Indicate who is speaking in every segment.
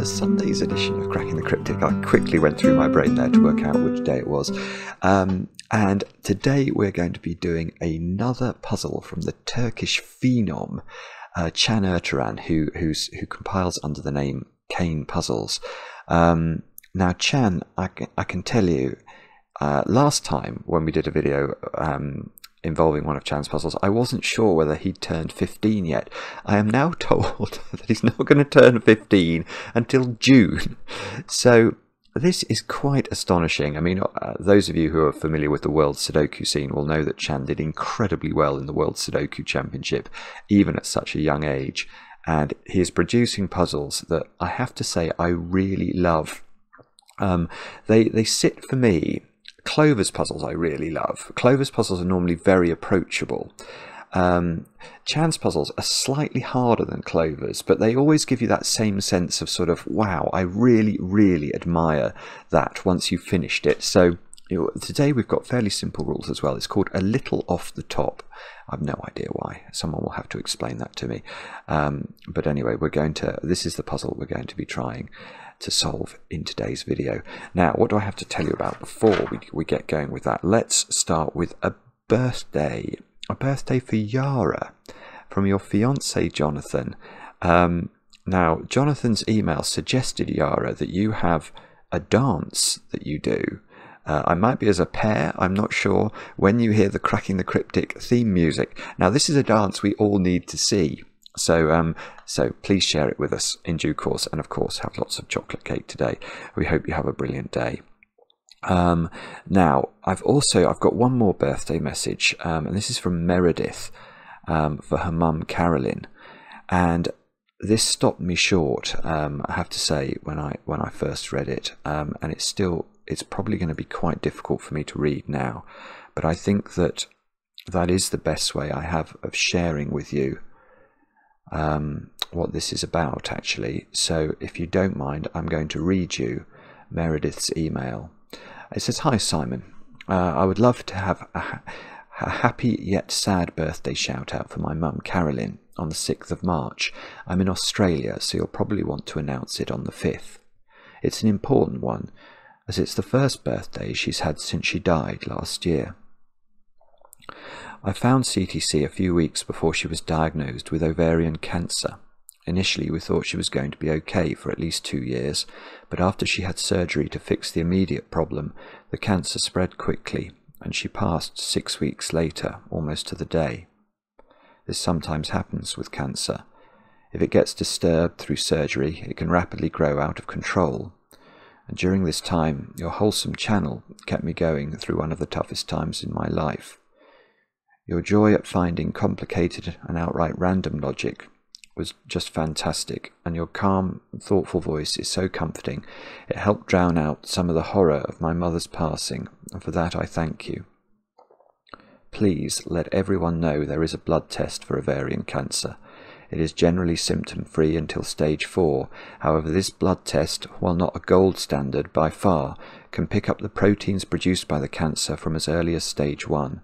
Speaker 1: Sunday's edition of Cracking the Cryptic. I quickly went through my brain there to work out which day it was. And today we're going to be doing another puzzle from the Turkish phenom, Can Erturan, who compiles under the name Kane Puzzles. Now, Can, I can tell you, last time when we did a video involving one of Chan's puzzles, I wasn't sure whether he'd turned 15 yet. I am now told that he's not going to turn 15 until June. So this is quite astonishing. I mean, those of you who are familiar with the world Sudoku scene will know that Can did incredibly well in the World Sudoku Championship, even at such a young age. And he is producing puzzles that I have to say I really love. They sit for me. Clover's puzzles I really love. Clover's puzzles are normally very approachable. Chan's puzzles are slightly harder than Clover's, but they always give you that same sense of sort of, wow, I really, really admire that once you've finished it. So today we've got fairly simple rules as well. It's called A Little Off the Top. I've no idea why. Someone will have to explain that to me. But anyway, this is the puzzle we're going to be trying to solve in today's video. Now, what do I have to tell you about before we get going with that? Let's start with a birthday for Yara from your fiance Jonathan. Now, Jonathan's email suggested, Yara, that you have a dance that you do. I might be as a pair, I'm not sure, when you hear the Cracking the Cryptic theme music. Now, this is a dance we all need to see. So please share it with us in due course, and of course have lots of chocolate cake today. We hope you have a brilliant day. Now I've got one more birthday message, and this is from Meredith for her mum Carolyn, and this stopped me short. I have to say when I first read it, and it's probably going to be quite difficult for me to read now, but I think that is the best way I have of sharing with you what this is about, actually. So if you don't mind, I'm going to read you Meredith's email. It says, "Hi Simon, I would love to have a happy yet sad birthday shout out for my mum Carolyn on the 6th of March. I'm in Australia, so you'll probably want to announce it on the 5th. It's an important one, as it's the first birthday she's had since she died last year. I found CTC a few weeks before she was diagnosed with ovarian cancer. Initially we thought she was going to be okay for at least 2 years, but after she had surgery to fix the immediate problem, the cancer spread quickly, and she passed 6 weeks later, almost to the day. This sometimes happens with cancer. If it gets disturbed through surgery, it can rapidly grow out of control. And during this time, your wholesome channel kept me going through one of the toughest times in my life. Your joy at finding complicated and outright random logic was just fantastic, and your calm, thoughtful voice is so comforting. It helped drown out some of the horror of my mother's passing, and for that I thank you. Please let everyone know there is a blood test for ovarian cancer. It is generally symptom-free until stage 4. However, this blood test, while not a gold standard by far, can pick up the proteins produced by the cancer from as early as stage 1.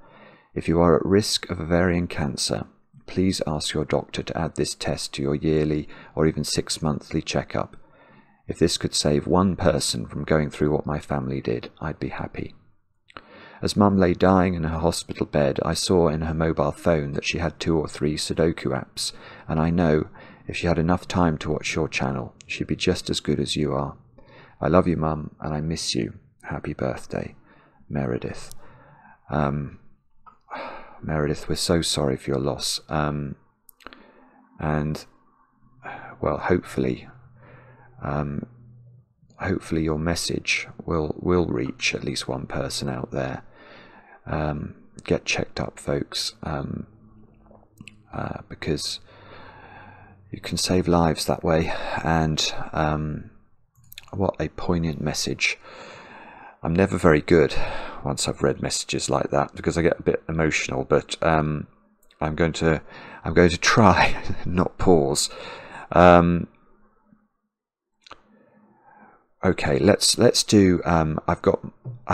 Speaker 1: If you are at risk of ovarian cancer, please ask your doctor to add this test to your yearly or even 6-monthly checkup. If this could save one person from going through what my family did, I'd be happy." As Mum lay dying in her hospital bed, I saw in her mobile phone that she had 2 or 3 Sudoku apps, and I know if she had enough time to watch your channel, she'd be just as good as you are. I love you, Mum, and I miss you. Happy birthday, Meredith. Meredith, we're so sorry for your loss, and well, hopefully your message will reach at least one person out there. Get checked up, folks, because you can save lives that way. And what a poignant message. I'm never very good once I've read messages like that because I get a bit emotional, but I'm going to try not pause. Okay, let's do. I've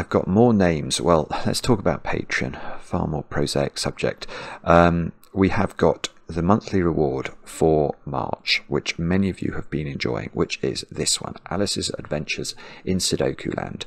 Speaker 1: got more names. Well, let's talk about Patreon. Far more prosaic subject. We have got the monthly reward for March, which many of you have been enjoying, which is this one, Alice's Adventures in Sudokuland.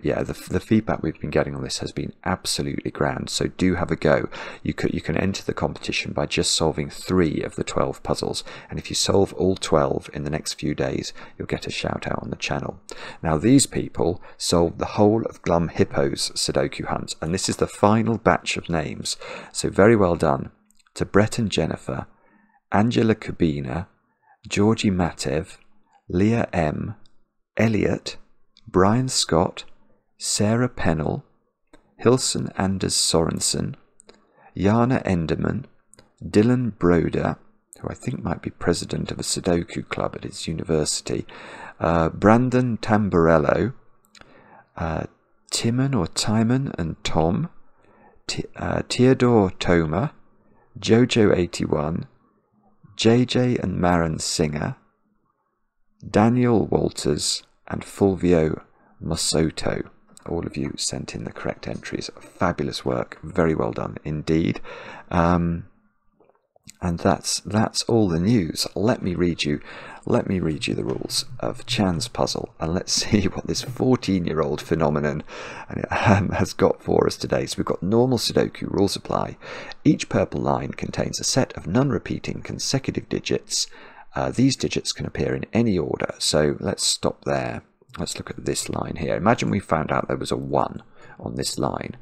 Speaker 1: Yeah, the feedback we've been getting on this has been absolutely grand, so do have a go. You can enter the competition by just solving 3 of the 12 puzzles, and if you solve all 12 in the next few days, you'll get a shout out on the channel. Now, these people solved the whole of Glum Hippo's Sudoku hunt, and this is the final batch of names, so very well done to Brett and Jennifer, Angela Kubina, Georgie Matev, Leah M, Elliot, Brian Scott, Sarah Pennell, Hilson Anders Sorensen, Jana Enderman, Dylan Broder, who I think might be president of a Sudoku club at his university, Brandon Tamburello, Timon and Tom, Theodore Toma, Jojo81, JJ and Maren Singer, Daniel Walters, and Fulvio Mosoto. All of you sent in the correct entries. Fabulous work, very well done indeed. And that's all the news. Let me read you the rules of Chan's puzzle, and let's see what this 14-year-old phenomenon has got for us today. So we've got normal Sudoku rules apply. Each purple line contains a set of non-repeating consecutive digits. These digits can appear in any order, so let's stop there. Let's look at this line here. Imagine we found out there was a 1 on this line.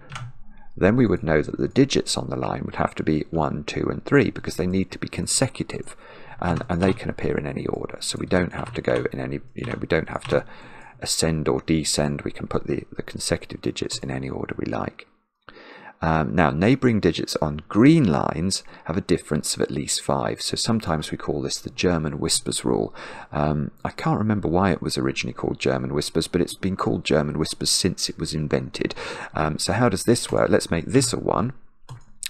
Speaker 1: Then we would know that the digits on the line would have to be 1, 2 and 3, because they need to be consecutive, and they can appear in any order. So we don't have to go in any, we don't have to ascend or descend. We can put the consecutive digits in any order we like. Now, neighbouring digits on green lines have a difference of at least 5, so sometimes we call this the German Whispers rule. I can't remember why it was originally called German Whispers, but it's been called German Whispers since it was invented. So how does this work? Let's make this a 1.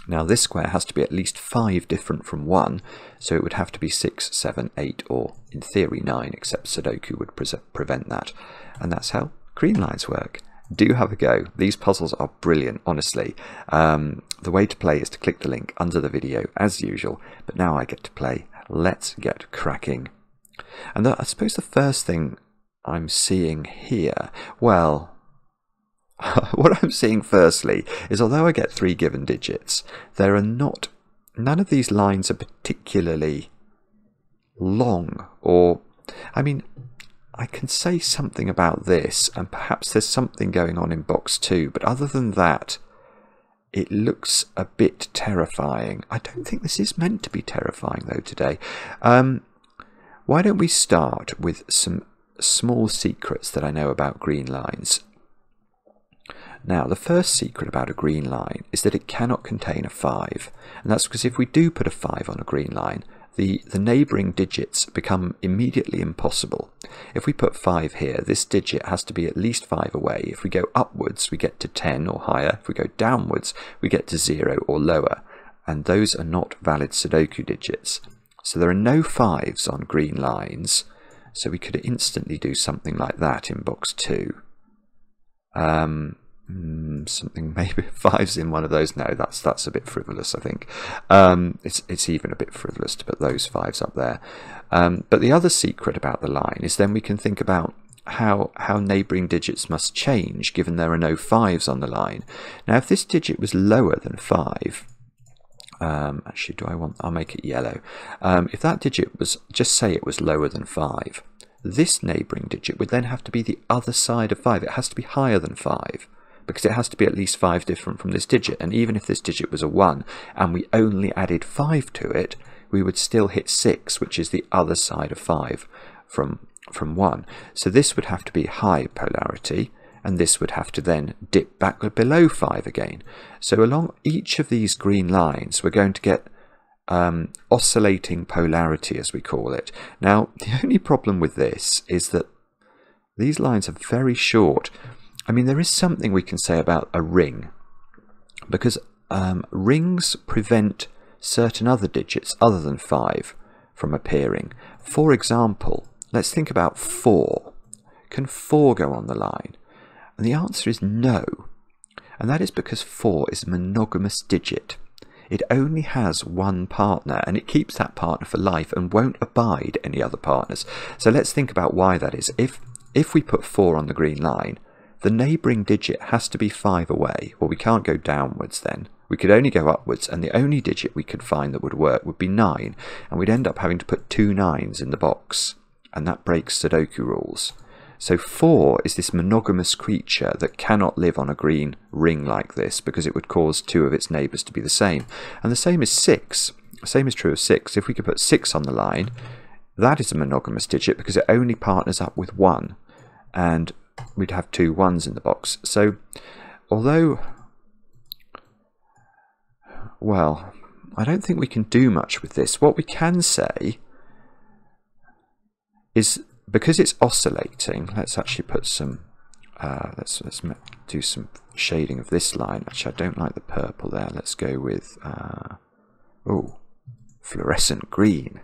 Speaker 1: Now, this square has to be at least 5 different from 1, so it would have to be 6, 7, 8, or in theory 9, except Sudoku would prevent that. And that's how green lines work. Do have a go. These puzzles are brilliant, honestly. The way to play is to click the link under the video, as usual, but now I get to play. Let's get cracking. And I suppose the first thing I'm seeing here, well, what I'm seeing firstly is, although I get 3 given digits, none of these lines are particularly long, or, I mean, I can say something about this, and perhaps there's something going on in box 2, but other than that, it looks a bit terrifying. I don't think this is meant to be terrifying, though, today. Why don't we start with some small secrets that I know about green lines? Now, the first secret about a green line is that it cannot contain a 5, and that's because if we do put a 5 on a green line, the neighbouring digits become immediately impossible. If we put 5 here, this digit has to be at least 5 away. If we go upwards, we get to 10 or higher. If we go downwards, we get to 0 or lower. And those are not valid Sudoku digits. So there are no 5s on green lines. So we could instantly do something like that in box 2. Something maybe 5's in one of those. No, that's a bit frivolous, I think. It's even a bit frivolous to put those 5's up there. But the other secret about the line is then we can think about how neighbouring digits must change given there are no 5's on the line. Now, if this digit was lower than 5, actually, I'll make it yellow. If that digit was, just say it was lower than 5, this neighbouring digit would then have to be the other side of 5. It has to be higher than 5, because it has to be at least 5 different from this digit. And even if this digit was a 1 and we only added 5 to it, we would still hit 6, which is the other side of 5 from 1. So this would have to be high polarity, and this would have to then dip back below 5 again. So along each of these green lines, we're going to get oscillating polarity, as we call it. Now, the only problem with this is that these lines are very short. I mean, there is something we can say about a ring, because rings prevent certain other digits other than 5 from appearing. For example, let's think about 4. Can 4 go on the line? And the answer is no. And that is because 4 is a monogamous digit. it only has one partner, and it keeps that partner for life and won't abide any other partners. So let's think about why that is. If we put 4 on the green line, the neighbouring digit has to be 5 away. Well, we can't go downwards then. We could only go upwards, and the only digit we could find that would work would be 9, and we'd end up having to put 2 9s in the box, and that breaks Sudoku rules. So 4 is this monogamous creature that cannot live on a green ring like this because it would cause 2 of its neighbours to be the same. And the same is 6. The same is true of 6. If we could put 6 on the line, that is a monogamous digit because it only partners up with 1, and we'd have 2 1s in the box. So although, well, I don't think we can do much with this. What we can say is, because it's oscillating, let's actually put some, let's do some shading of this line. Actually, I don't like the purple there. Let's go with, oh, fluorescent green.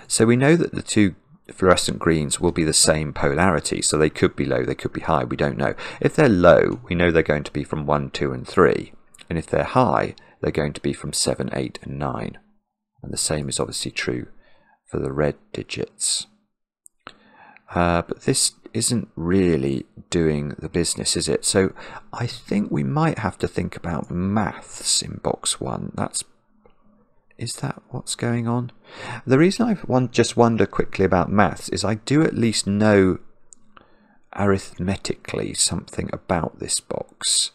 Speaker 1: So we know that the 2 fluorescent greens will be the same polarity, so they could be low, they could be high, we don't know. If they're low, we know they're going to be from 1, 2 and 3, and if they're high, they're going to be from 7, 8 and 9. And the same is obviously true for the red digits. But this isn't really doing the business, is it? So I think we might have to think about maths in box 1. Is that what's going on? The reason I just wonder quickly about maths is I do at least know arithmetically something about this box.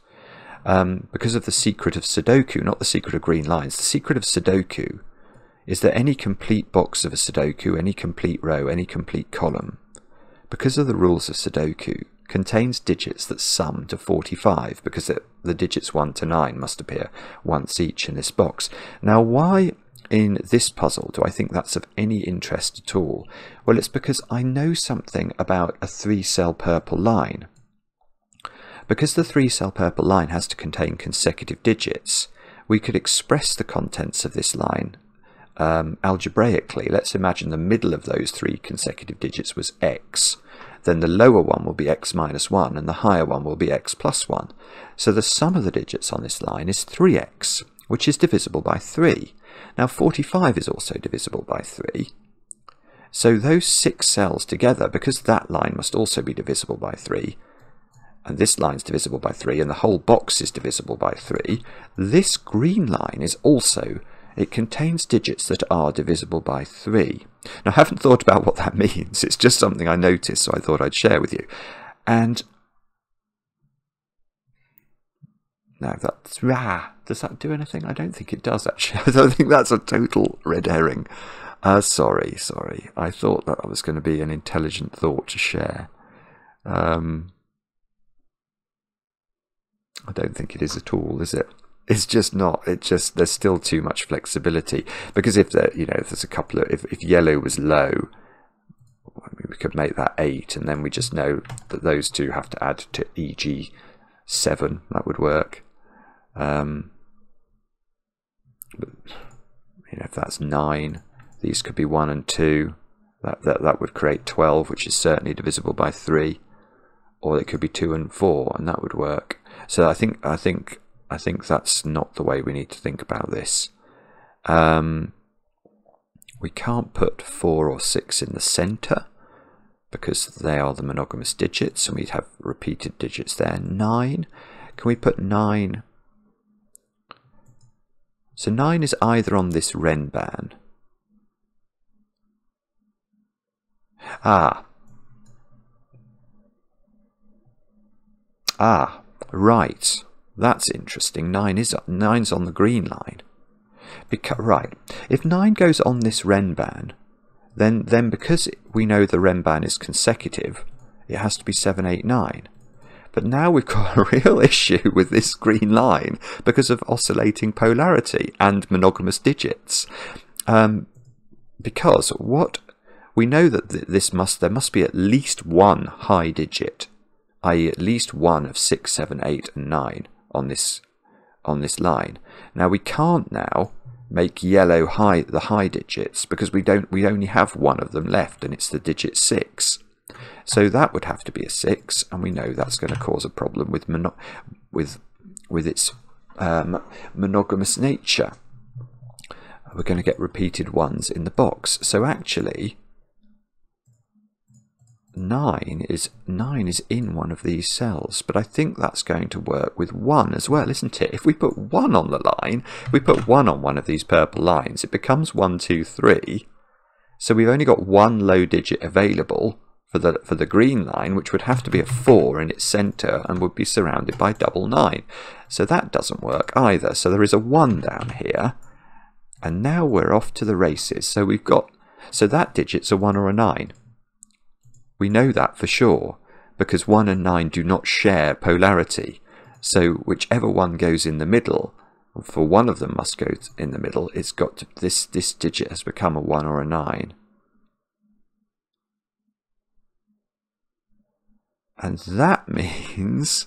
Speaker 1: Because of the secret of Sudoku, not the secret of green lines. The secret of Sudoku is that any complete box of a Sudoku, any complete row, any complete column, because of the rules of Sudoku, contains digits that sum to 45, because the digits 1 to 9 must appear once each in this box. Now, why in this puzzle do I think that's of any interest at all? Well, it's because I know something about a 3-cell purple line. Because the 3-cell purple line has to contain consecutive digits, we could express the contents of this line algebraically. Let's imagine the middle of those 3 consecutive digits was x. Then the lower one will be x minus 1, and the higher one will be x plus 1. So the sum of the digits on this line is 3x, which is divisible by 3. Now 45 is also divisible by 3. So those 6 cells together, because that line must also be divisible by 3, and this line is divisible by 3, and the whole box is divisible by 3, this green line is also, it contains digits that are divisible by 3. Now, I haven't thought about what that means. It's just something I noticed, so I thought I'd share with you. And now that's, does that do anything? I don't think it does, actually. I don't think that's a total red herring. Sorry. I thought that was going to be an intelligent thought to share. I don't think it is at all, is it? It's just not. There's still too much flexibility, because if there, if there's a couple of, if yellow was low, we could make that 8, and then we just know that those 2 have to add to, e.g. 7. That would work. But if that's 9, these could be 1 and 2. That would create 12, which is certainly divisible by 3, or it could be 2 and 4, and that would work. So I think that's not the way we need to think about this. We can't put 4 or 6 in the centre because they are the monogamous digits, and we'd have repeated digits there. 9, can we put 9? So 9 is either on this renban. Right. That's interesting. 9's on the green line. Right. If 9 goes on this renban, then because we know the renban is consecutive, it has to be 7, 8, 9. But now we've got a real issue with this green line because of oscillating polarity and monogamous digits. Because what we know that there must be at least one high digit, i.e. at least one of 6, 7, 8 and 9 on this line. Now we can't now make yellow the high digits because we only have one of them left, and it's the digit 6. So that would have to be a 6, and we know that's going to cause a problem with with its monogamous nature. We're going to get repeated ones in the box. So actually, 9 is in one of these cells, but I think that's going to work with 1 as well, isn't it? If we put 1 on the line, we put 1 on one of these purple lines, it becomes 1, 2, 3. So we've only got 1 low digit available for the green line, which would have to be a 4 in its centre and would be surrounded by double 9. So that doesn't work either. So there is a 1 down here. And now we're off to the races. So we've got, so that digit's a 1 or a 9. We know that for sure, because 1 and 9 do not share polarity. So whichever one goes in the middle, for one of them must go in the middle, it's got to, this digit has become a 1 or a 9. And that means,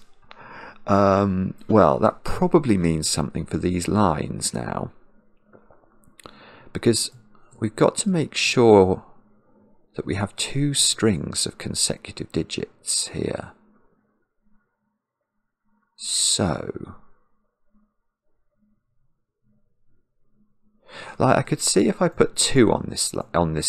Speaker 1: well, that probably means something for these lines now. Because we've got to make sure that we have 2 strings of consecutive digits here. So, like I could see if I put 2 on this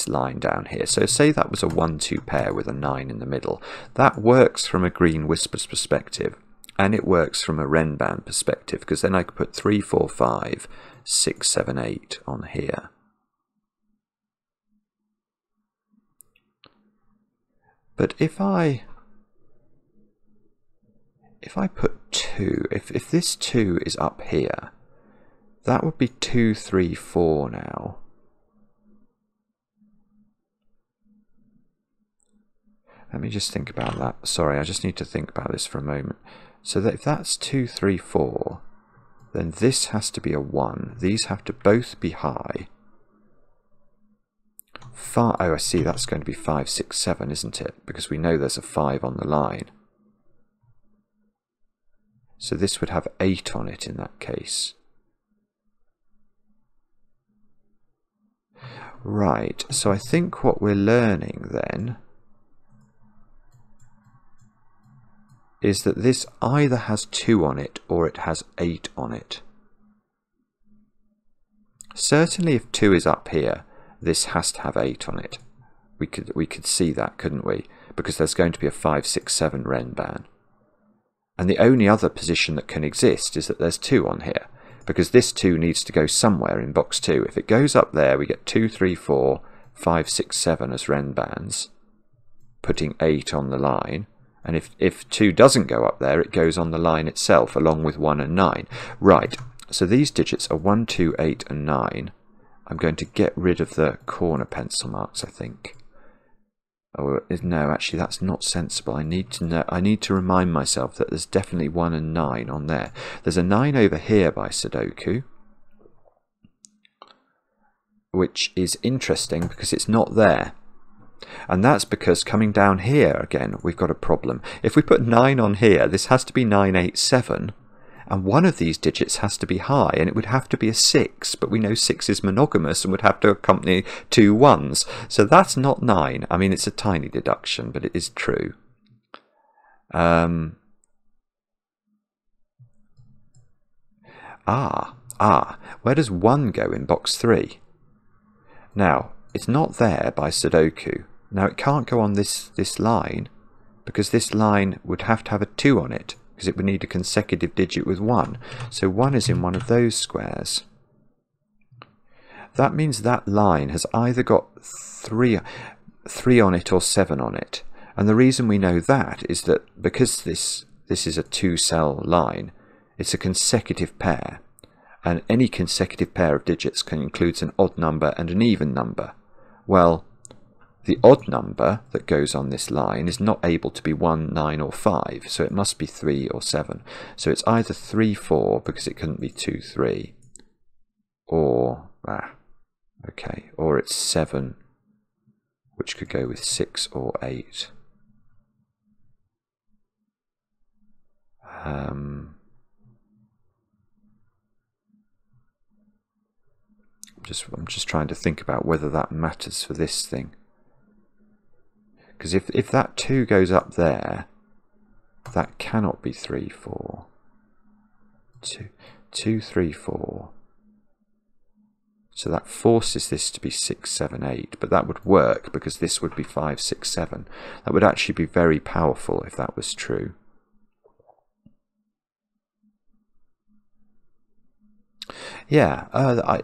Speaker 1: line down here. So say that was a 1-2 pair with a 9 in the middle. That works from a green whispers perspective, and it works from a renban perspective, because then I could put 3, 4, 5, 6, 7, 8 on here. But if I put 2, if this 2 is up here, that would be 2, 3, 4 now. Let me just think about that. Sorry, I just need to think about this for a moment. So that if that's 2, 3, 4, then this has to be a 1. These have to both be high. Oh, I see, that's going to be 5, 6, 7, isn't it? Because we know there's a 5 on the line. So this would have 8 on it in that case. Right, so I think what we're learning then is that this either has 2 on it or it has 8 on it. Certainly if 2 is up here, this has to have 8 on it. We could see that, couldn't we? Because there's going to be a 5, 6, 7 renban. And the only other position that can exist is that there's 2 on here, because this 2 needs to go somewhere in box 2. If it goes up there, we get 2, 3, 4, 5, 6, 7 as renbans, putting 8 on the line. And if 2 doesn't go up there, it goes on the line itself, along with 1 and 9. Right, so these digits are 1, 2, 8 and 9. I'm going to get rid of the corner pencil marks, I think. Oh, no, actually that's not sensible. I need to remind myself that there's definitely 1 and 9 on there. There's a 9 over here by Sudoku, which is interesting because it's not there. And that's because coming down here again, we've got a problem. If we put 9 on here, this has to be 9, 8, 7. And one of these digits has to be high, and it would have to be a 6, but we know 6 is monogamous and would have to accompany 2 1s. So that's not 9. I mean, it's a tiny deduction, but it is true. Where does 1 go in box 3? Now, it's not there by Sudoku. Now, it can't go on this line, because this line would have to have a 2 on it, because it would need a consecutive digit with 1. So 1 is in one of those squares. That means that line has either got 3 on it or 7 on it. And the reason we know that is that because this is a 2-cell line, it's a consecutive pair. And any consecutive pair of digits can include an odd number and an even number. Well, the odd number that goes on this line is not able to be 1, 9 or 5, so it must be 3 or 7. So it's either 3, 4, because it couldn't be 2, 3, or, or it's 7, which could go with 6 or 8. I'm just trying to think about whether that matters for this thing. Because if that 2 goes up there, that cannot be 3, 4. 2, 2, 3, 4. So that forces this to be 6, 7, 8, but that would work because this would be 5, 6, 7. That would actually be very powerful if that was true. Yeah,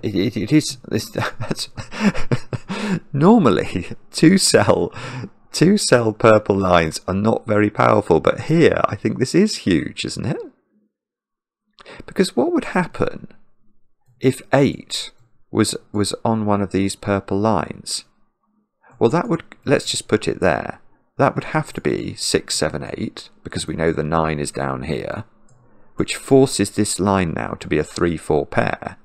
Speaker 1: it is. That's normally two cell purple lines are not very powerful, but here I think this is huge, isn't it? Because what would happen if 8 was on one of these purple lines? Well, that would, let's just put it there. That would have to be 6, 7, 8, because we know the 9 is down here, which forces this line now to be a 3, 4 pair.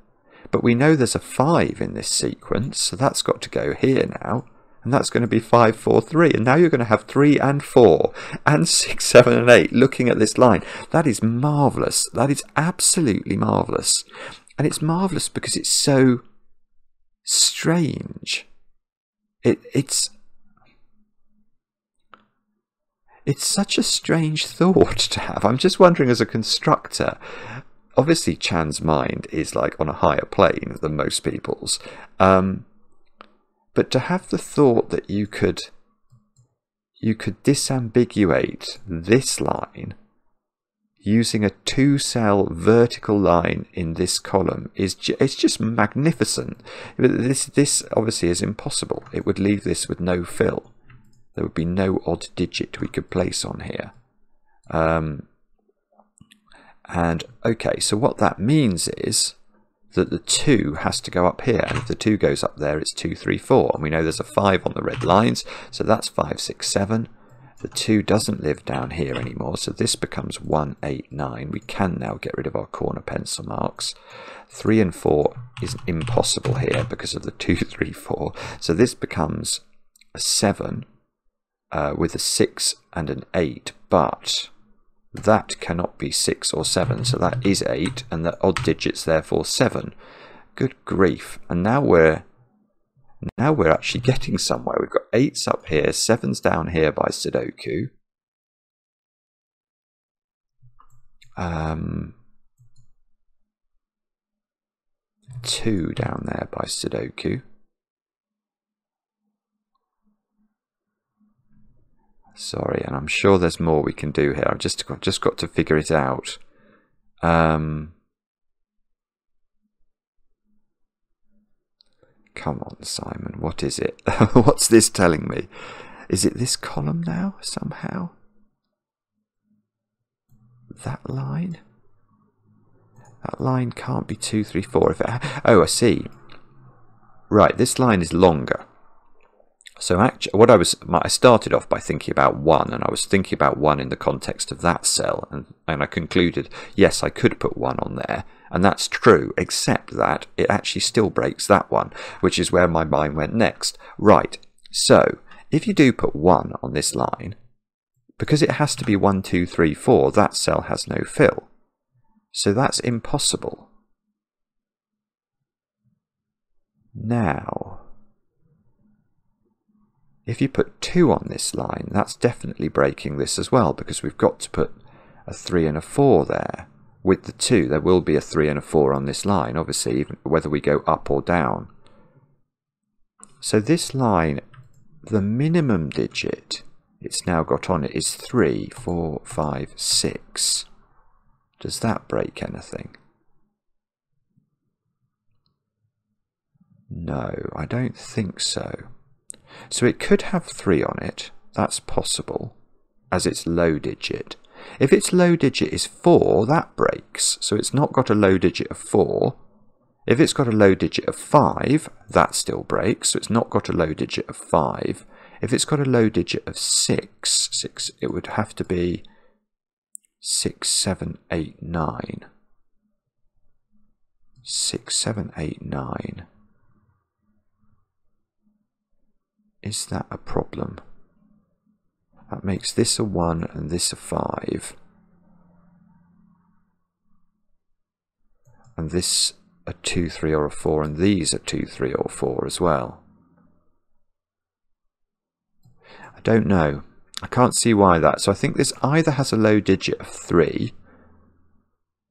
Speaker 1: But we know there's a 5 in this sequence, so that's got to go here now, and that's going to be 5, 4, 3. And now you're going to have 3 and 4 and 6, 7 and 8 looking at this line. That is marvellous. That is absolutely marvellous. And it's marvellous because it's so strange. It's such a strange thought to have. I'm just wondering, as a constructor, obviously Chan's mind is like on a higher plane than most people's, but to have the thought that you could disambiguate this line using a 2-cell vertical line in this column it's just magnificent. This obviously is impossible. It would leave this with no fill. There would be no odd digit we could place on here. And okay, so what that means is that the 2 has to go up here, and if the 2 goes up there, it's 2, 3, 4, and we know there's a 5 on the red lines, so that's 5, 6, 7. The 2 doesn't live down here anymore, so this becomes 1, 8, 9. We can now get rid of our corner pencil marks. 3 and 4 is impossible here because of the 2, 3, 4, so this becomes a 7 with a 6 and an 8, but that cannot be 6 or 7, so that is 8, and the odd digit's therefore 7. Good grief. And now we're actually getting somewhere. We've got 8s up here, 7s down here by Sudoku. 2 down there by Sudoku. Sorry, and I'm sure there's more we can do here. I've just got to figure it out. Come on, Simon. What is it? What's this telling me? Is it this column now, somehow? That line? That line can't be 2, 3, 4. If it oh, I see. Right, this line is longer. So actually, I started off by thinking about 1, and I was thinking about 1 in the context of that cell, and I concluded, yes, I could put 1 on there, and that's true, except that it actually still breaks that one, which is where my mind went next. Right, so if you do put 1 on this line, because it has to be 1, 2, 3, 4, that cell has no fill. So that's impossible. Now, if you put 2 on this line, that's definitely breaking this as well, because we've got to put a 3 and a 4 there. With the 2, there will be a 3 and a 4 on this line, obviously, even whether we go up or down. So this line, the minimum digit it's now got on it is 3, 4, 5, 6. Does that break anything? No, I don't think so. So it could have 3 on it, that's possible, as its low digit. If its low digit is 4, that breaks, so it's not got a low digit of 4. If it's got a low digit of 5, that still breaks, so it's not got a low digit of 5. If it's got a low digit of 6, it would have to be 6, 7, 8, 9. 6, 7, 8, 9. Is that a problem? That makes this a 1 and this a 5. And this a 2, 3 or a 4, and these are 2, 3 or 4 as well. I don't know. I can't see why that. So I think this either has a low digit of 3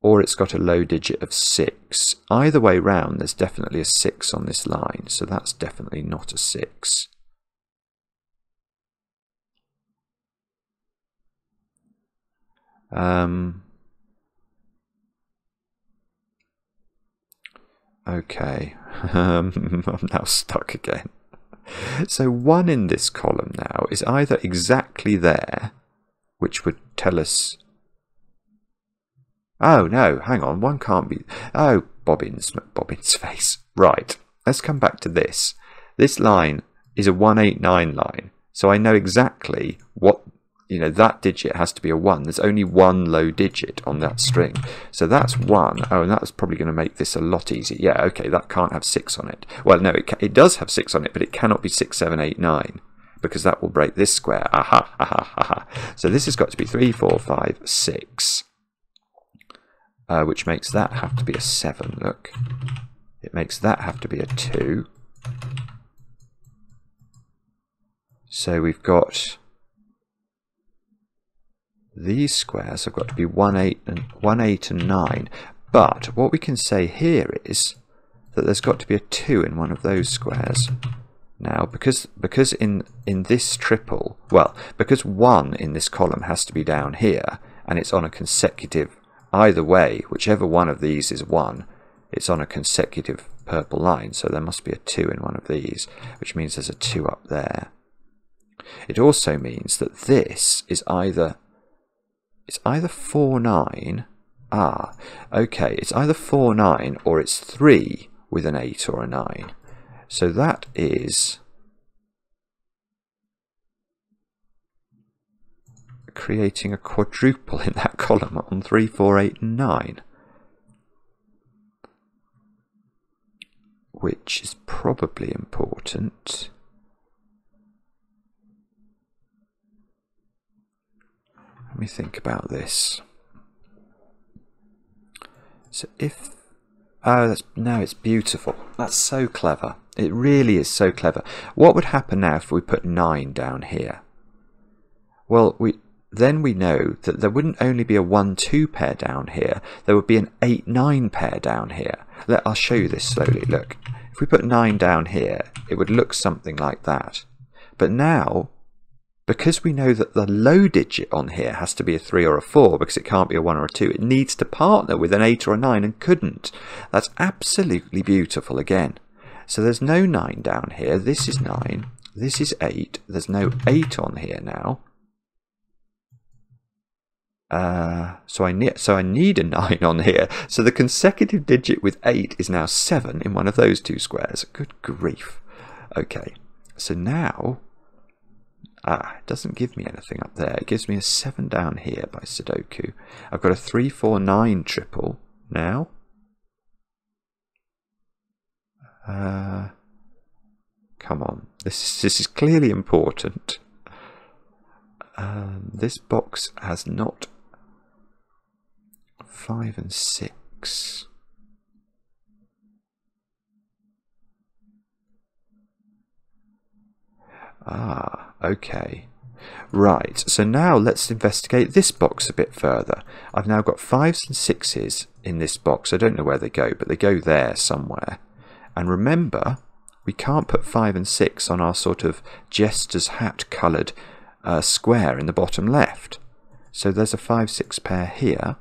Speaker 1: or it's got a low digit of 6. Either way round, there's definitely a 6 on this line, so that's definitely not a 6. Okay, I'm now stuck again. So 1 in this column now is either exactly there, which would tell us... Oh no, hang on, 1 can't be... Oh, Bobbin's face. Right, let's come back to this. This line is a 189 line, so I know exactly what... that digit has to be a 1. There's only 1 low digit on that string. So that's 1. Oh, and that's probably going to make this a lot easier. Yeah, okay, that can't have 6 on it. Well, no, it does have 6 on it, but it cannot be 6, 7, 8, 9, because that will break this square. Aha, aha, aha. So this has got to be 3, 4, 5, 6, which makes that have to be a 7, look. It makes that have to be a 2. So we've got... These squares have got to be 1, 8, and 9. But what we can say here is that there's got to be a 2 in one of those squares. Now, because in this triple, well, because 1 in this column has to be down here, and it's on a consecutive, either way, whichever one of these is 1, it's on a consecutive purple line, so there must be a 2 in one of these, which means there's a 2 up there. It also means that this is either... It's either 4, 9. Ah, okay. It's either 4, 9, or it's 3 with an 8 or a 9. So that is creating a quadruple in that column on 3, 4, 8, and 9. Which is probably important. Let me think about this. So if... Oh, no, it's beautiful. That's so clever. It really is so clever. What would happen now if we put 9 down here? Well, then we know that there wouldn't only be a 1, 2 pair down here. There would be an 8, 9 pair down here. I'll show you this slowly. Look, if we put 9 down here, it would look something like that. But now... Because we know that the low digit on here has to be a 3 or a 4, because it can't be a 1 or a 2, it needs to partner with an 8 or a 9 and couldn't. That's absolutely beautiful again. So there's no 9 down here. This is 9. This is 8. There's no 8 on here now. So I need a 9 on here. So the consecutive digit with 8 is now 7 in one of those two squares. Good grief. Okay, so now... it doesn't give me anything up there. It gives me a 7 down here by Sudoku. I've got a 3, 4, 9 triple now. Come on. This is clearly important. This box has not 5 and 6. Ah, okay. Right, so now let's investigate this box a bit further. I've now got 5s and 6s in this box. I don't know where they go, but they go there somewhere. And remember, we can't put 5 and 6 on our sort of jester's hat coloured square in the bottom left. So there's a 5, 6 pair here.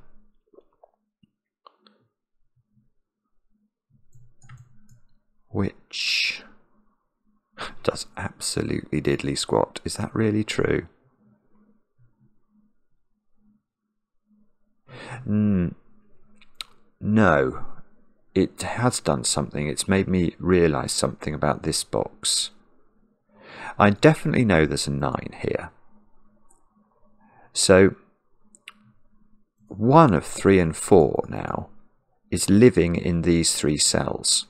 Speaker 1: Which... does absolutely diddly squat. Is that really true? No. It has done something. It's made me realise something about this box. I definitely know there's a 9 here. So 1 of 3 and 4 now is living in these 3 cells.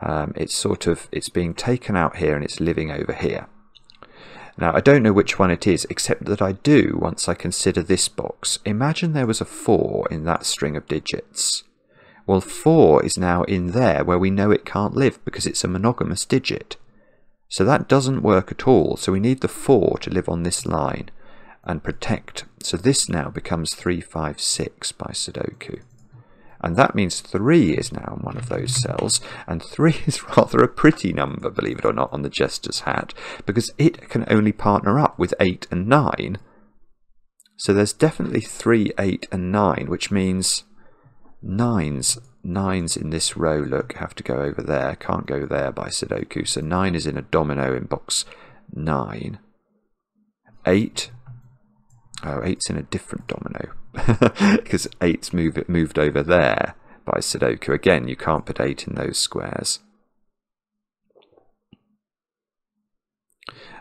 Speaker 1: It's being taken out here and it's living over here. Now, I don't know which one it is, except that I do once I consider this box. Imagine there was a 4 in that string of digits. Well, 4 is now in there where we know it can't live because it's a monogamous digit. So that doesn't work at all. So we need the 4 to live on this line. and protect. So this now becomes 3, 5, 6 by Sudoku. And that means 3 is now in one of those cells, and 3 is rather a pretty number, believe it or not, on the jester's hat, because it can only partner up with 8 and 9. So there's definitely 3, 8 and 9, which means nines in this row, look, have to go over there, can't go there by Sudoku. So 9 is in a domino in box 9. 8, oh, 8's in a different domino, because 8's moved over there by Sudoku. Again, you can't put 8 in those squares.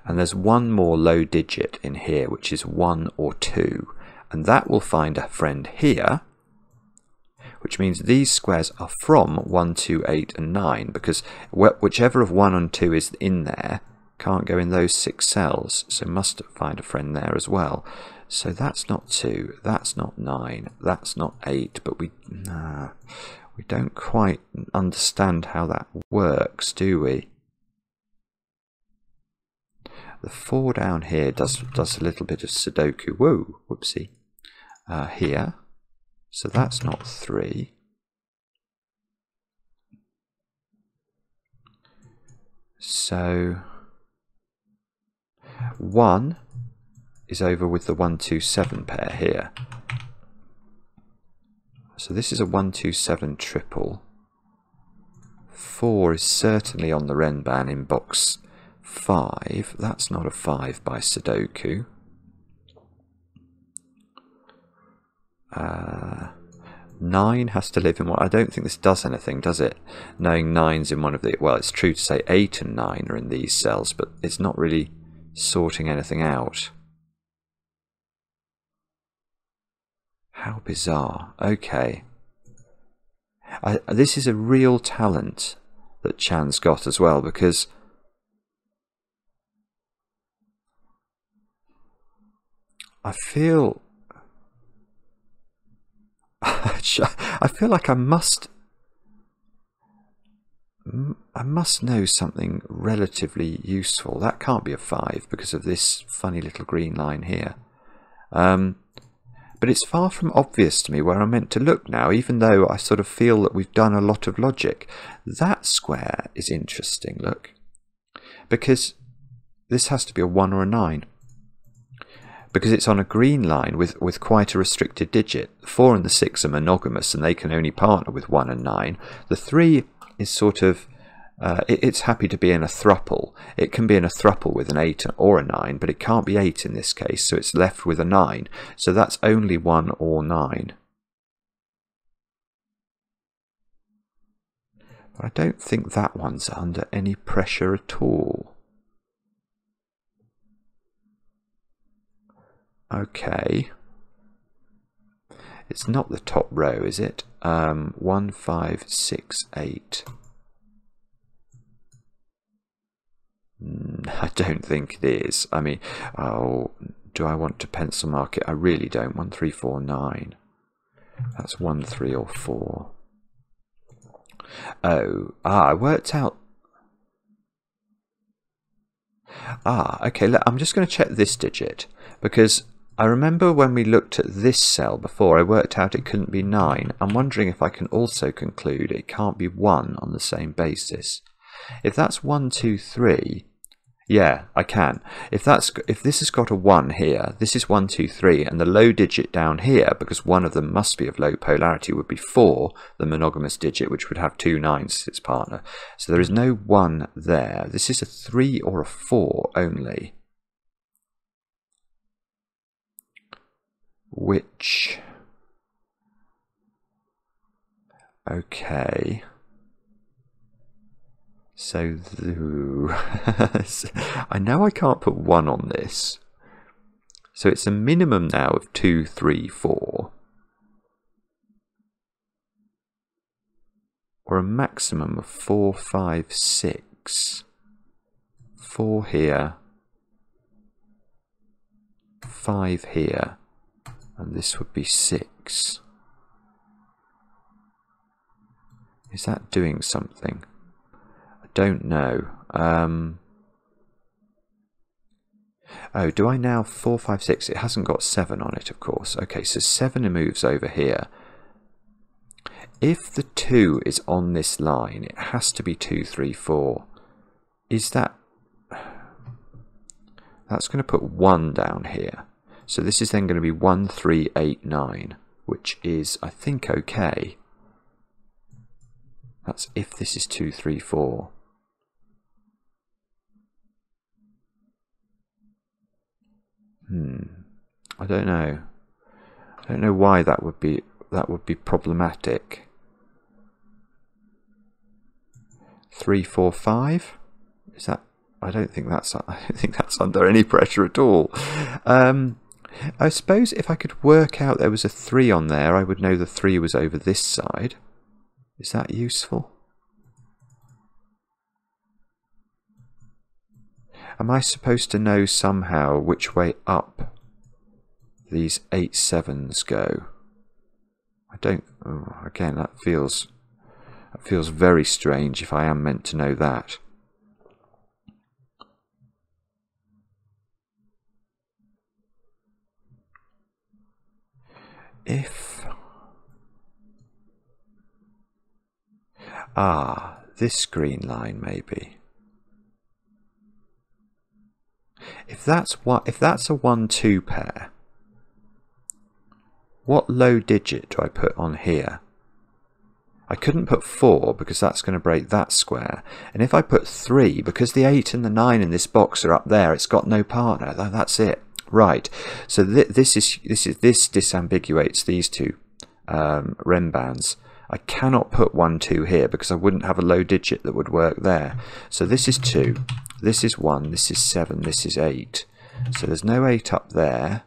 Speaker 1: And there's one more low digit in here, which is 1 or 2, and that will find a friend here, which means these squares are from 1, 2, 8 and 9, because whichever of 1 and 2 is in there can't go in those 6 cells, so must find a friend there as well. So that's not 2, that's not 9, that's not 8, but we don't quite understand how that works, do we? The 4 down here does a little bit of Sudoku. Whoa, whoopsie. Here, so that's not 3. So 1 is over with the 1, 2, 7 pair here. So this is a 1, 2, 7 triple. 4 is certainly on the renban in box 5. That's not a 5 by Sudoku. 9 has to live in one. I don't think this does anything, does it? Knowing 9's in one of the... Well, it's true to say 8 and 9 are in these cells, but it's not really sorting anything out. How bizarre. Okay. This is a real talent that Chan's got as well, because I feel like I must know something relatively useful. That can't be a 5 because of this funny little green line here. But it's far from obvious to me where I'm meant to look now, even though I sort of feel that we've done a lot of logic. That square is interesting, look, because this has to be a 1 or a 9. Because it's on a green line with quite a restricted digit. The 4 and the 6 are monogamous and they can only partner with 1 and 9. The 3 is sort of, it's happy to be in a thruple. It can be in a thruple with an 8 or a 9, but it can't be 8 in this case, so it's left with a 9. So that's only 1 or 9. But I don't think that one's under any pressure at all. Okay, it's not the top row, is it? 1, 5, 6, 8. I don't think it is. I mean, oh, do I want to pencil mark it? I really don't. 1, 3, 4, 9. That's 1, 3 or 4. Oh, I worked out. Okay, I'm just going to check this digit, because I remember when we looked at this cell before, I worked out it couldn't be 9. I'm wondering if I can also conclude it can't be 1 on the same basis. If that's 1, 2, 3, yeah, I can. If this has got a 1 here, this is 1, 2, 3, and the low digit down here, because one of them must be of low polarity, would be 4, the monogamous digit, which would have 2 9s as its partner. So there is no 1 there. This is a 3 or a 4 only. Which, okay, so I know I can't put 1 on this, so it's a minimum now of 2, 3, 4, or a maximum of 4, 5, 6, 4 here, 5 here, and this would be 6. Is that doing something? I don't know. Oh, do I now 4, 5, 6? It hasn't got 7 on it, of course. Okay, so 7 moves over here. If the 2 is on this line, it has to be 2, 3, 4. Is that... That's going to put 1 down here. So this is then going to be 1, 3, 8, 9, which is, I think, okay. That's if this is 2, 3, 4. I don't know. I don't know why that would be problematic. 3, 4, 5? Is that? I don't think that's under any pressure at all. I suppose if I could work out there was a 3 on there, I would know the 3 was over this side. Is that useful? Am I supposed to know somehow which way up these 8 7s go? I don't. Oh, again, that feels very strange if I am meant to know that. If... this green line maybe. If that's a 1-2 pair, what low digit do I put on here? I couldn't put 4 because that's going to break that square. And if I put 3, because the 8 and the 9 in this box are up there, it's got no partner. That's it. Right. So this disambiguates these two renbans. I cannot put 1, 2 here because I wouldn't have a low digit that would work there. So this is 2, this is 1, this is 7, this is 8. So there's no 8 up there.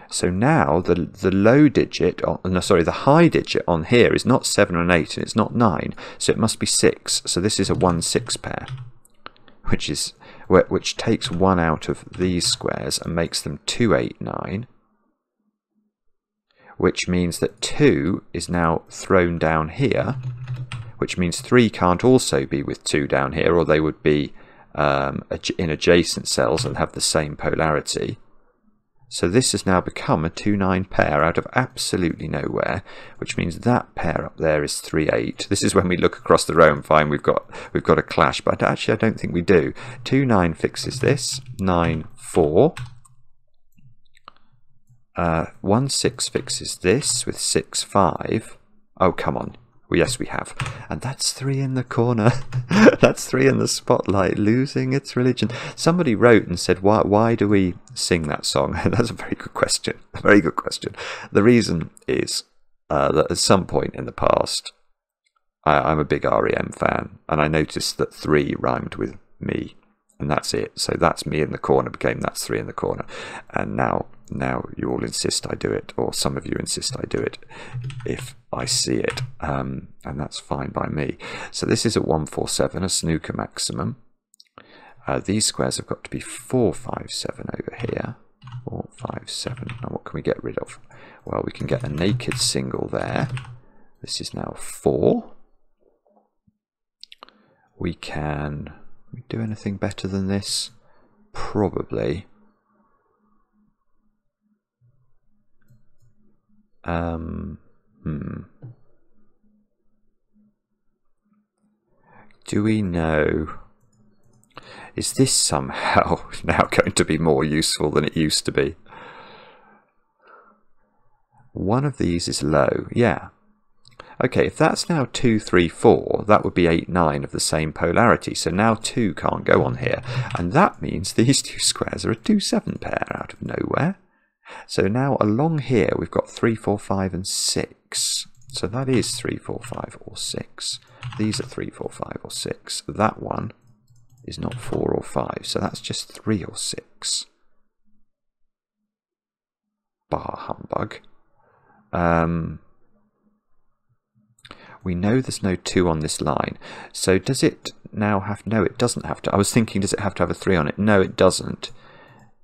Speaker 1: So now the low digit, the high digit on here is not 7 and 8, and it's not 9. So it must be 6. So this is a 1-6 pair, which takes 1 out of these squares and makes them 2, 8, 9. Which means that 2 is now thrown down here, which means 3 can't also be with 2 down here, or they would be in adjacent cells and have the same polarity. So this has now become a 2-9 pair out of absolutely nowhere, which means that pair up there is 3-8. This is when we look across the row and find we've got a clash, but actually I don't think we do. 2-9 fixes this, 9-4. 1-6 fixes this with 6-5. Oh, come on. Well, yes, we have. And that's 3 in the corner. That's 3 in the spotlight, losing its religion. Somebody wrote and said, why do we sing that song? That's a very good question. A very good question. The reason is that at some point in the past, I'm a big REM fan, and I noticed that 3 rhymed with me. And that's it. So that's me in the corner became that's 3 in the corner. And now you all insist I do it, or some of you insist I do it if I see it. And that's fine by me. So this is at 147, a snooker maximum. These squares have got to be 4, 5, 7 over here. 4, 5, 7. Now what can we get rid of? Well, we can get a naked single there. This is now 4. We can... do anything better than this? Probably. Do we know? Is this somehow now going to be more useful than it used to be? One of these is low, yeah. Okay, if that's now 2, 3, 4, that would be 8, 9 of the same polarity. So now 2 can't go on here. And that means these two squares are a 2, 7 pair out of nowhere. So now along here we've got 3, 4, 5 and 6. So that is 3, 4, 5 or 6. These are 3, 4, 5 or 6. That one is not 4 or 5. So that's just 3 or 6. Bah humbug. We know there's no 2 on this line. So does it now have... No, it doesn't have to. I was thinking, does it have to have a 3 on it? No, it doesn't.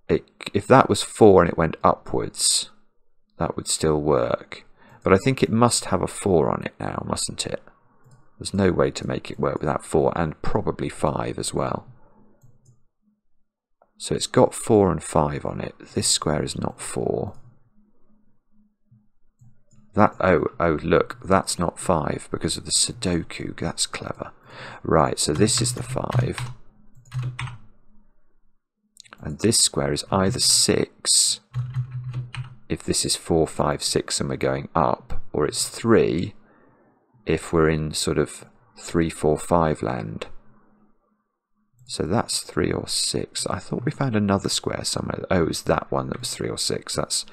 Speaker 1: If that was 4 and it went upwards, that would still work. But I think it must have a 4 on it now, mustn't it? There's no way to make it work without 4 and probably 5 as well. So it's got 4 and 5 on it. This square is not 4. That, oh look, that's not 5 because of the Sudoku. That's clever. Right, so this is the 5. And this square is either 6 if this is 4, 5, 6 and we're going up, or it's 3 if we're in sort of 3, 4, 5 land. So that's 3 or 6. I thought we found another square somewhere. Oh, it was that one that was 3 or 6. That's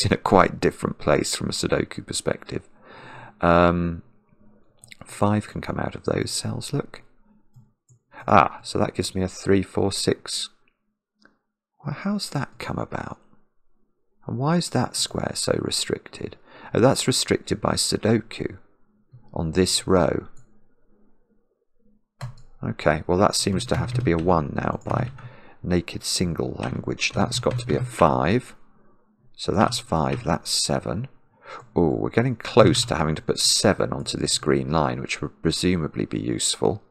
Speaker 1: in a quite different place from a Sudoku perspective. 5 can come out of those cells, look. Ah, so that gives me a 3, 4, 6. Well, how's that come about? And why is that square so restricted? Oh, that's restricted by Sudoku on this row. Okay, well that seems to have to be a 1 now by naked single language. That's got to be a 5. So that's 5, that's 7. Oh, we're getting close to having to put 7 onto this green line, which would presumably be useful.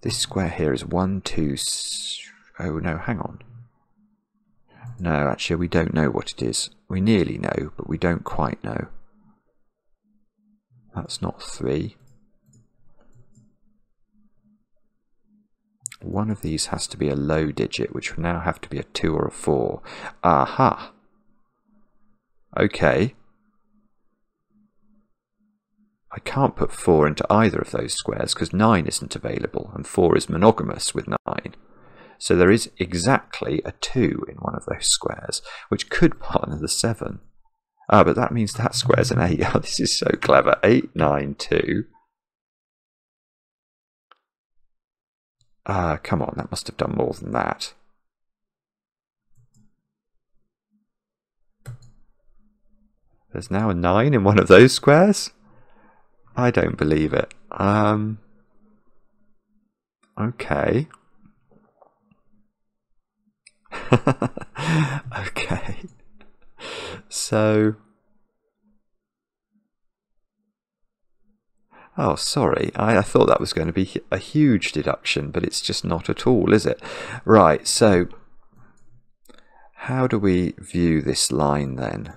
Speaker 1: This square here is 1, 2... Oh no, hang on. No, actually we don't know what it is. We nearly know, but we don't quite know. That's not 3. One of these has to be a low digit, which would now have to be a 2 or a 4. Aha! Okay. I can't put 4 into either of those squares because 9 isn't available, and 4 is monogamous with 9. So there is exactly a 2 in one of those squares, which could partner the 7. Ah, but that means that square's an 8. Oh, this is so clever. 8, 9, 2. Ah, come on, that must have done more than that. There's now a 9 in one of those squares? I don't believe it. Okay. Okay. So... Oh, sorry. I thought that was going to be a huge deduction, but it's just not at all, is it? Right, so... How do we view this line then?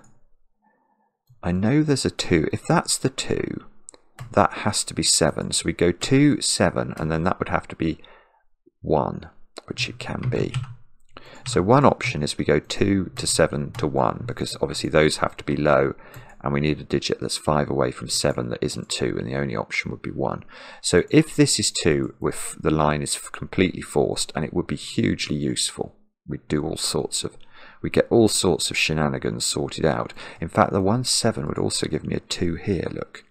Speaker 1: I know there's a 2. If that's the 2, that has to be 7. So we go 2, 7, and then that would have to be 1, which it can be. So one option is we go 2 to 7 to 1, because obviously those have to be low, and we need a digit that's 5 away from 7 that isn't 2, and the only option would be 1. So if this is 2, with the line is completely forced, and it would be hugely useful. We'd do all sorts of... We get all sorts of shenanigans sorted out. In fact, the 1, 7 would also give me a 2 here, look.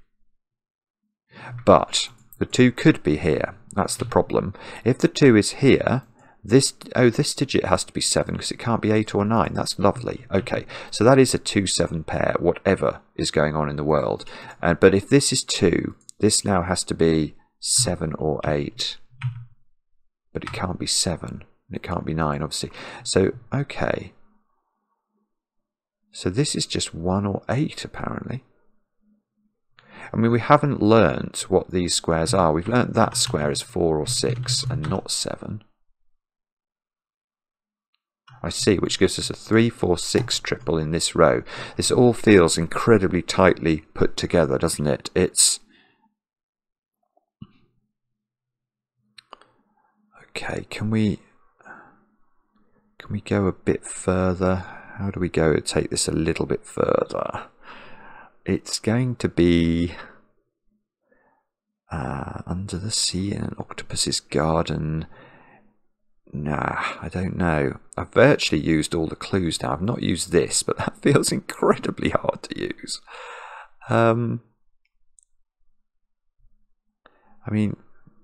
Speaker 1: But the 2 could be here. That's the problem. If the 2 is here... This digit has to be 7 because it can't be 8 or 9. That's lovely. Okay, so that is a 2-7 pair, whatever is going on in the world. But if this is 2, this now has to be 7 or 8. But it can't be 7. And it can't be 9, obviously. So, okay. So this is just 1 or 8, apparently. I mean, we haven't learnt what these squares are. We've learnt that square is 4 or 6 and not 7. I see, which gives us a 3, 4, 6 triple in this row. This all feels incredibly tightly put together, doesn't it? It's... Okay, can we go a bit further? How do we go to take this a little bit further? It's going to be under the sea in an octopus's garden. Nah, I don't know. I've virtually used all the clues now. I've not used this, but that feels incredibly hard to use. I mean,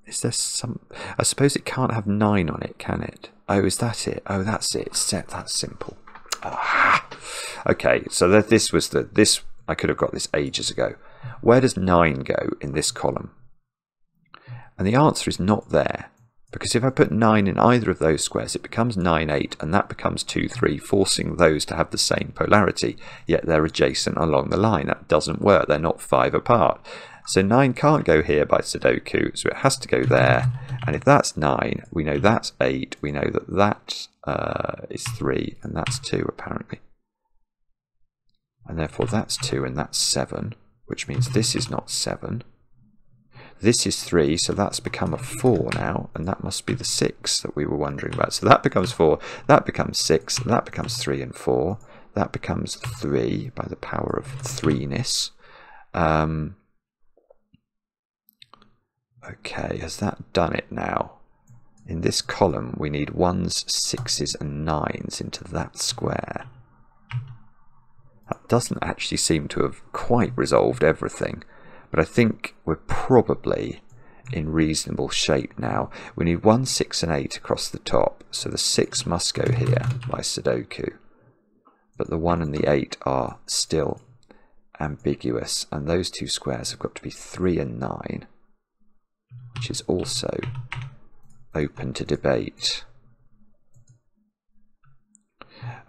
Speaker 1: is there some... I suppose it can't have 9 on it, can it? Oh, is that it? Oh, that's it. That's simple. Ah. Okay, so this was the... I could have got this ages ago. Where does 9 go in this column? And the answer is not there. Because if I put 9 in either of those squares, it becomes 9, 8, and that becomes 2, 3, forcing those to have the same polarity, yet they're adjacent along the line. That doesn't work. They're not 5 apart. So 9 can't go here by Sudoku, so it has to go there. And if that's 9, we know that's 8. We know that that is 3, and that's 2 apparently. And therefore that's 2 and that's 7, which means this is not 7. This is 3, so that's become a 4 now, and that must be the 6 that we were wondering about. So that becomes 4, that becomes 6, that becomes 3 and 4. That becomes 3 by the power of 3-ness. Okay, has that done it now? In this column, we need 1s, 6s, and 9s into that square. That doesn't actually seem to have quite resolved everything, but I think we're probably in reasonable shape now. We need 1, 6, and 8 across the top, so the 6 must go here by Sudoku. But the 1 and the 8 are still ambiguous, and those two squares have got to be 3 and 9, which is also open to debate.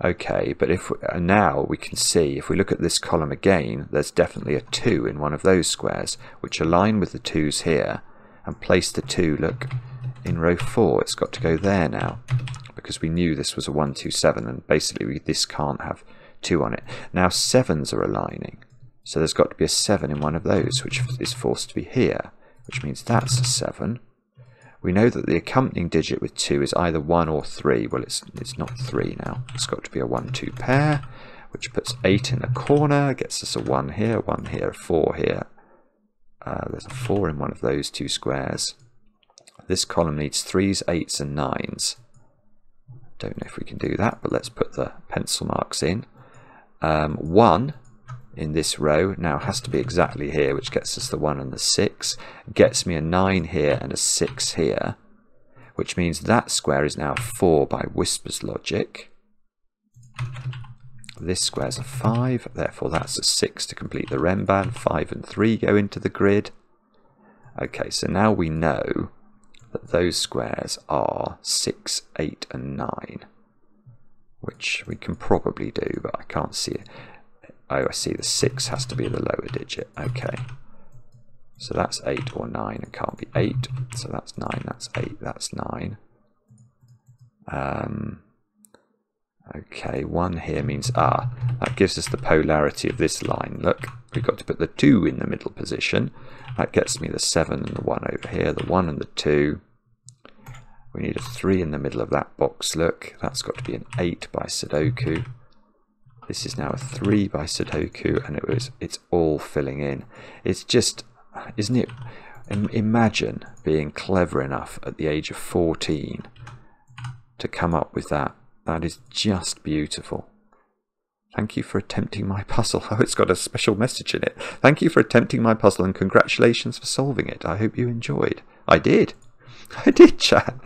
Speaker 1: Okay, but if now we can see, if we look at this column again, there's definitely a 2 in one of those squares, which align with the 2's here, and place the 2, look, in row 4. It's got to go there now, because we knew this was a 1, 2, 7, and basically this can't have 2 on it. Now 7s are aligning, so there's got to be a 7 in one of those, which is forced to be here, which means that's a 7. We know that the accompanying digit with 2 is either 1 or 3. Well, it's not 3 now. It's got to be a 1, 2 pair, which puts 8 in the corner, gets us a 1 here, a 4 here. There's a 4 in one of those two squares. This column needs 3s, 8s, and 9s. Don't know if we can do that, but let's put the pencil marks in. 1 in this row now has to be exactly here, which gets us the 1 and the 6. Gets me a 9 here and a 6 here, which means that square is now 4 by Whisper's logic. This square's a 5, therefore that's a 6 to complete the renban. 5 and 3 go into the grid. Okay, so now we know that those squares are 6, 8, and 9, which we can probably do, but I can't see it. Oh, I see, the 6 has to be the lower digit. Okay, so that's 8 or 9. It can't be 8, so that's 9, that's 8, that's 9. Okay, 1 here means, that gives us the polarity of this line. Look, we've got to put the 2 in the middle position. That gets me the 7 and the 1 over here, the 1 and the 2. We need a 3 in the middle of that box, look. That's got to be an 8 by Sudoku. This is now a 3 by Sudoku, and it's all filling in. It's just, isn't it? Imagine being clever enough at the age of 14 to come up with that. That is just beautiful. Thank you for attempting my puzzle. Oh, it's got a special message in it. Thank you for attempting my puzzle and congratulations for solving it. I hope you enjoyed. I did. I did, chat.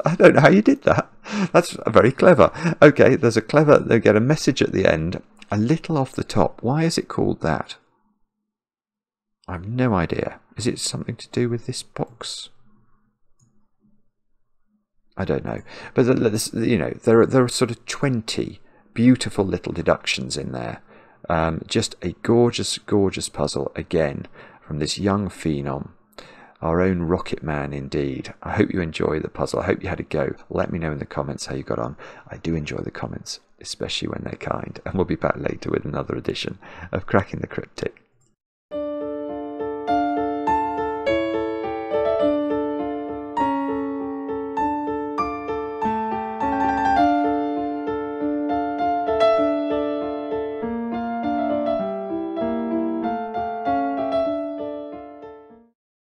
Speaker 1: I don't know how you did that. That's very clever. Okay, there's a clever, they get a message at the end, a little off the top. Why is it called that? I have no idea. Is it something to do with this box? I don't know. But you know, there are sort of 20 beautiful little deductions in there. Just a gorgeous, gorgeous puzzle again from this young phenom. Our own Rocketman indeed. I hope you enjoy the puzzle. I hope you had a go. Let me know in the comments how you got on. I do enjoy the comments, especially when they're kind. And we'll be back later with another edition of Cracking the Cryptic.